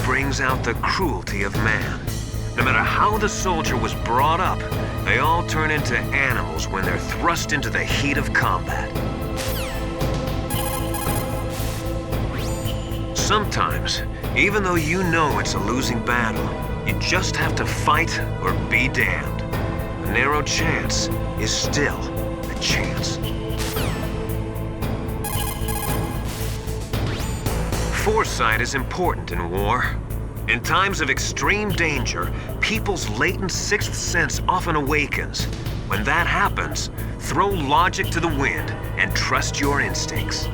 brings out the cruelty of man. No matter how the soldier was brought up, they all turn into animals when they're thrust into the heat of combat. Sometimes, even though you know it's a losing battle, you just have to fight or be damned. A narrow chance is still a chance. Foresight is important in war. In times of extreme danger, people's latent sixth sense often awakens. When that happens, throw logic to the wind and trust your instincts.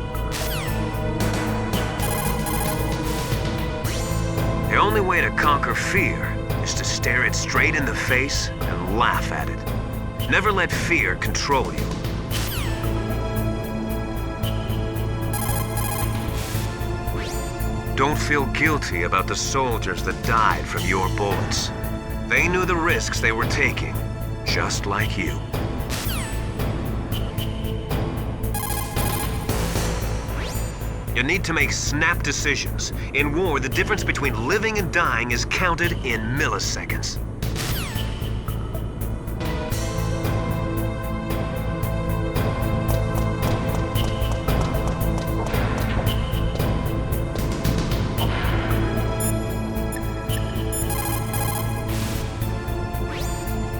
The only way to conquer fear is to stare it straight in the face and laugh at it. Never let fear control you. Don't feel guilty about the soldiers that died from your bullets. They knew the risks they were taking, just like you. You need to make snap decisions. In war, the difference between living and dying is counted in milliseconds.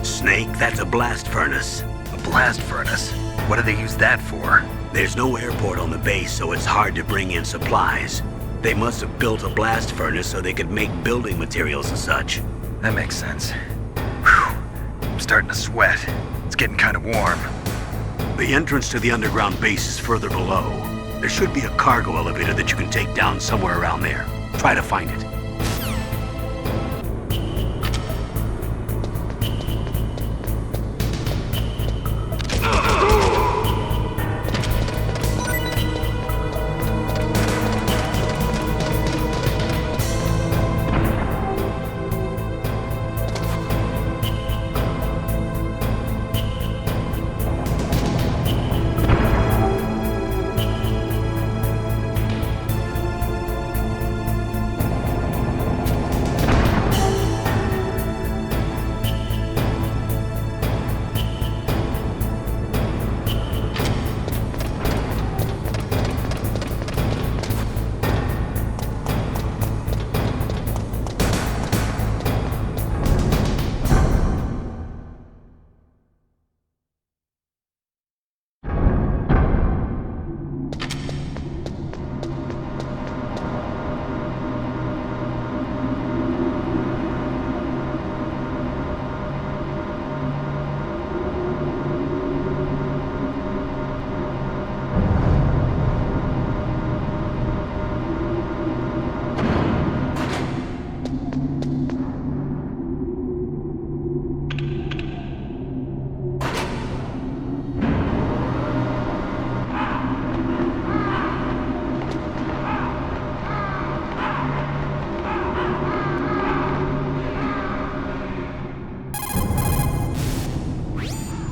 Snake, that's a blast furnace. A blast furnace? What do they use that for? There's no airport on the base, so it's hard to bring in supplies. They must have built a blast furnace so they could make building materials and such. That makes sense. Whew. I'm starting to sweat. It's getting kind of warm. The entrance to the underground base is further below. There should be a cargo elevator that you can take down somewhere around there. Try to find it.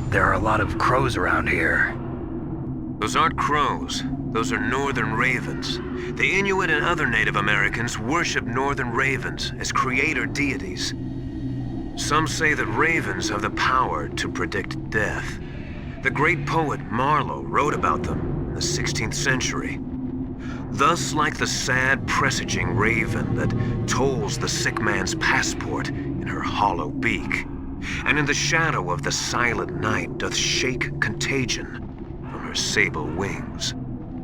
There are a lot of crows around here. Those aren't crows. Those are northern ravens. The Inuit and other Native Americans worship northern ravens as creator deities. Some say that ravens have the power to predict death. The great poet Marlowe wrote about them in the 16th century. Thus, like the sad presaging raven that tolls the sick man's passport in her hollow beak, and in the shadow of the silent night doth shake contagion from her sable wings.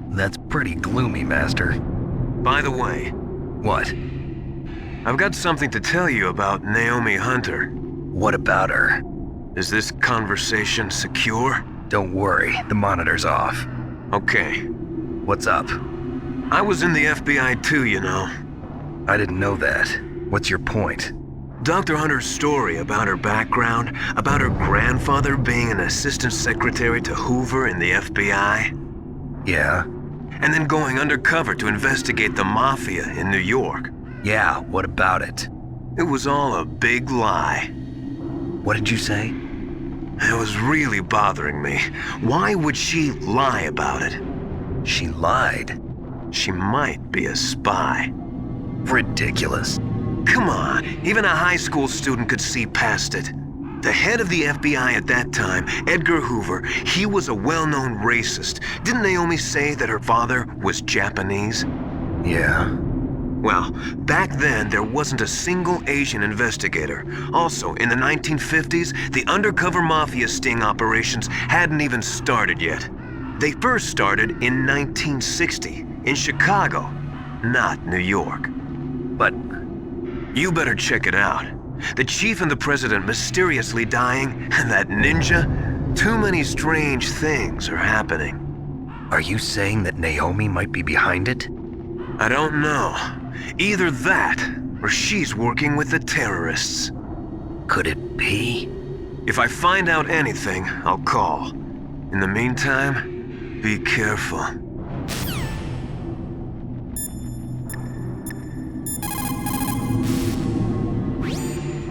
That's pretty gloomy, Master. By the way, What? I've got something to tell you about Naomi Hunter. What about her? Is this conversation secure? Don't worry, the monitor's off. Okay. What's up? I was in the FBI too, you know. I didn't know that. What's your point? Dr. Hunter's story about her background, about her grandfather being an assistant secretary to Hoover in the FBI, Yeah? and then going undercover to investigate the mafia in New York. Yeah, what about it? It was all a big lie. What did you say? It was really bothering me. Why would she lie about it? She lied. She might be a spy. Ridiculous. Come on, even a high school student could see past it. The head of the FBI at that time, Edgar Hoover, he was a well-known racist. Didn't Naomi say that her father was Japanese? Yeah. Well, back then, there wasn't a single Asian investigator. Also, in the 1950s, the undercover mafia sting operations hadn't even started yet. They first started in 1960, in Chicago, not New York. But You better check it out. The chief and the president mysteriously dying, and that ninja? Too many strange things are happening. are you saying that Naomi might be behind it? I don't know. Either that, or she's working with the terrorists. Could it be? If I find out anything, I'll call. In the meantime, be careful.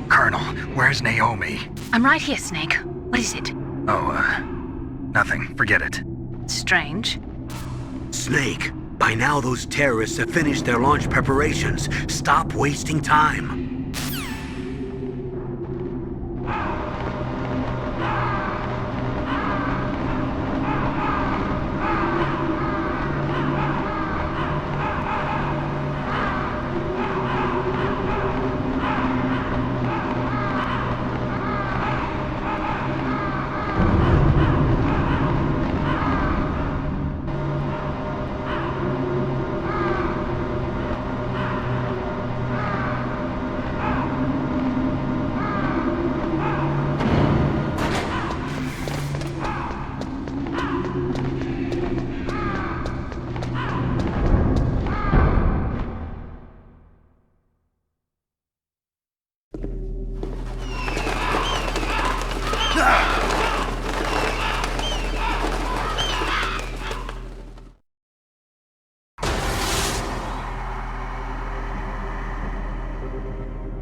Colonel, where's Naomi? I'm right here, Snake. What is it? Oh, nothing. Forget it. Strange. Snake, by now those terrorists have finished their launch preparations. Stop wasting time.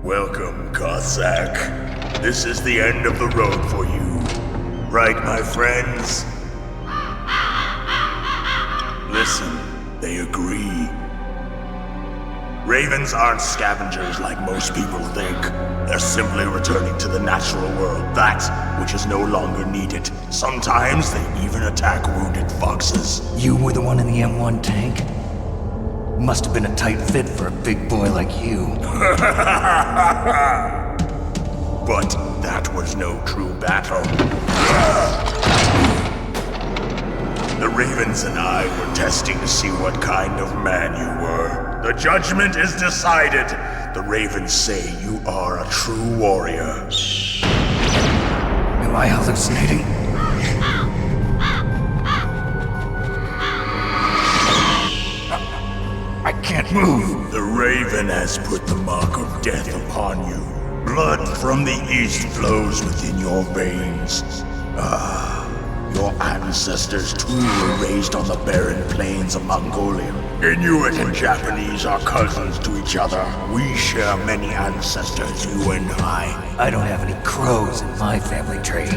Welcome, Cossack. This is the end of the road for you. Right, my friends? Listen, they agree. Ravens aren't scavengers like most people think. They're simply returning to the natural world, that which is no longer needed. Sometimes they even attack wounded foxes. You were the one in the M1 tank? Must have been a tight fit for a big boy like you. But that was no true battle. The Ravens and I were testing to see what kind of man you were. The judgment is decided. The Ravens say you are a true warrior. Am I hallucinating? I can't move. The Raven has put the mark of death upon you. Blood from the east flows within your veins. Your ancestors too were raised on the barren plains of Mongolia. Inuit and Japanese are cousins to each other. We share many ancestors, you and I. I don't have any crows in my family tree.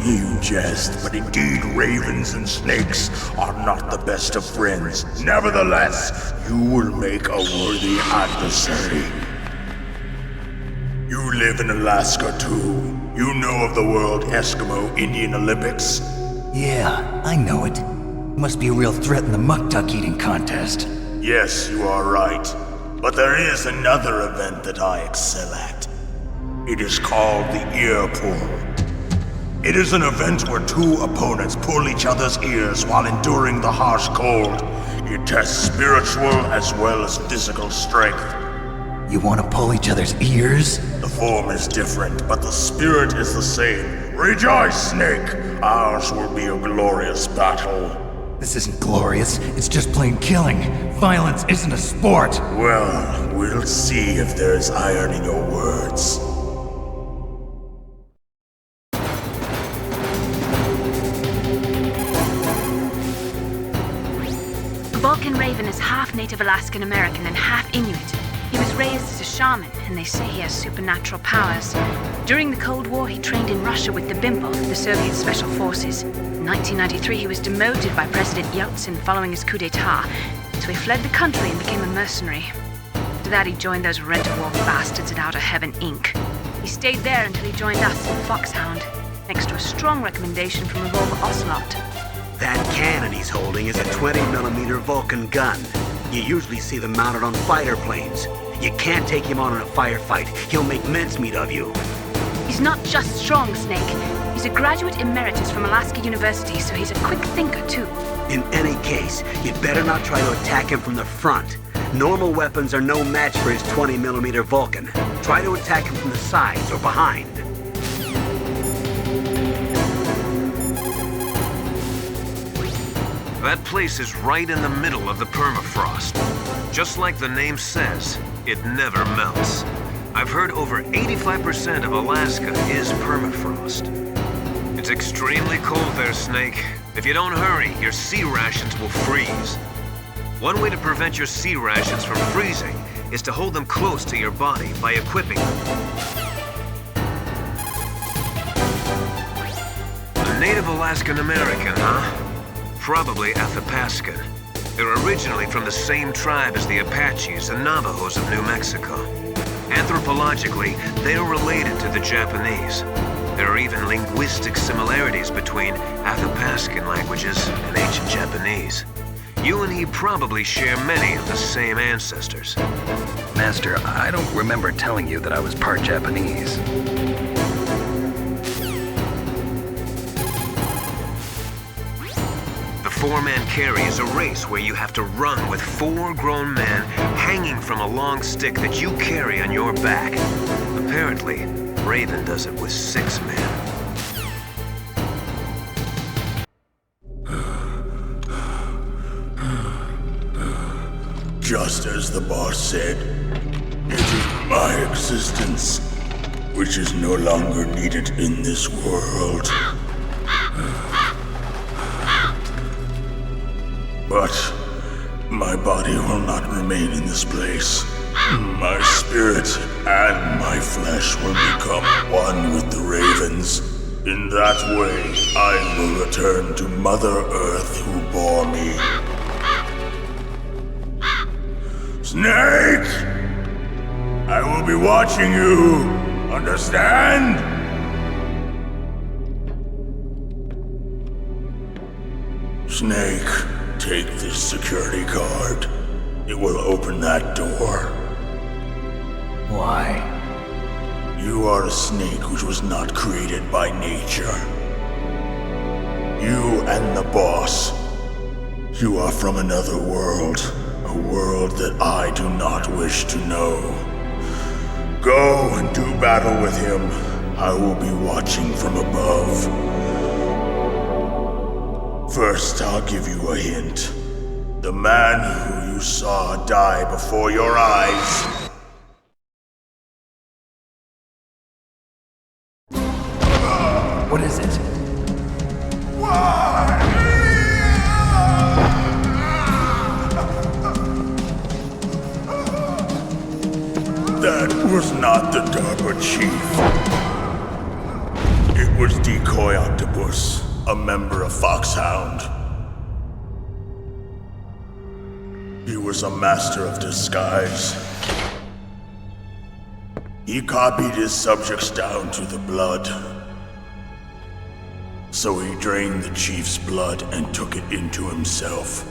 You jest, but indeed ravens and snakes are not the best of friends. Nevertheless, you will make a worthy adversary. You live in Alaska too. You know of the World Eskimo Indian Olympics? Yeah, I know it. Must be a real threat in the muck-duck eating contest. Yes, you are right. But there is another event that I excel at. It is called the ear pull. It is an event where two opponents pull each other's ears while enduring the harsh cold. It tests spiritual as well as physical strength. You want to pull each other's ears? The form is different, but the spirit is the same. Rejoice, Snake! Ours will be a glorious battle. This isn't glorious. It's just plain killing. Violence isn't a sport. Well, we'll see if there's iron in your words. Vulcan Raven is half Native Alaskan American and half Inuit. He was raised as a shaman, and they say he has supernatural powers. During the Cold War, he trained in Russia with the BIMPO, the Soviet Special Forces. In 1993, he was demoted by President Yeltsin following his coup d'etat, so he fled the country and became a mercenary. After that, he joined those Rent-A-War bastards at Outer Heaven, Inc. He stayed there until he joined us in Foxhound, next to a strong recommendation from Revolver Ocelot. That cannon he's holding is a 20mm Vulcan gun. You usually see them mounted on fighter planes. You can't take him on in a firefight. He'll make mincemeat of you. He's not just strong, Snake. He's a graduate emeritus from Alaska University, so he's a quick thinker, too. In any case, you'd better not try to attack him from the front. Normal weapons are no match for his 20mm Vulcan. Try to attack him from the sides or behind. That place is right in the middle of the permafrost. Just like the name says, it never melts. I've heard over 85% of Alaska is permafrost. It's extremely cold there, Snake. If you don't hurry, your sea rations will freeze. One way to prevent your sea rations from freezing is to hold them close to your body by equipping them. A native Alaskan American, huh? Probably Athapascan. They're originally from the same tribe as the Apaches and Navajos of New Mexico. Anthropologically, they're related to the Japanese. There are even linguistic similarities between Athapascan languages and ancient Japanese. You and he probably share many of the same ancestors. Master, I don't remember telling you that I was part Japanese. The four-man carry is a race where you have to run with 4 grown men hanging from a long stick that you carry on your back. Apparently, Raven does it with 6 men. Just as the boss said, it is my existence which is no longer needed in this world. But my body will not remain in this place. My spirit and my flesh will become one with the Ravens. In that way, I will return to Mother Earth who bore me. Snake! I will be watching you. Understand? Snake, take this security card. It will open that door. Why? You are a snake which was not created by nature. You and the boss. You are from another world. A world that I do not wish to know. Go and do battle with him. I will be watching from above. First, I'll give you a hint. The man who you saw die before your eyes. What is it? That was not the DARPA chief. It was Decoy Octopus, a member of Foxhound. He was a master of disguise. He copied his subjects down to the blood. So he drained the chief's blood and took it into himself.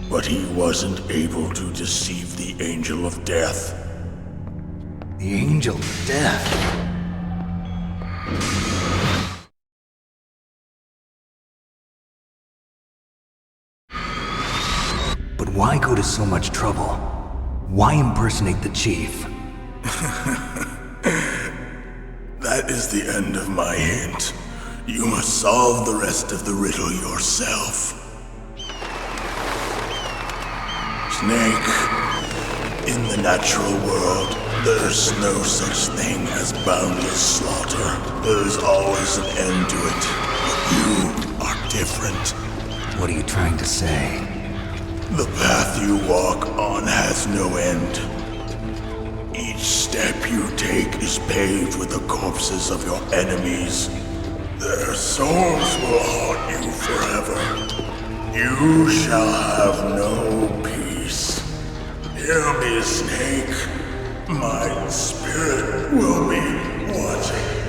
But he wasn't able to deceive the Angel of Death. The Angel of Death. But why go to so much trouble? Why impersonate the chief? That is the end of my hint. You must solve the rest of the riddle yourself. Snake, in the natural world, there's no such thing as boundless slaughter. There's always an end to it. But you are different. What are you trying to say? The path you walk on has no end. Each step you take is paved with the corpses of your enemies. Their souls will haunt you forever. You shall have no peace. Hear me, Snake. My spirit will be watching.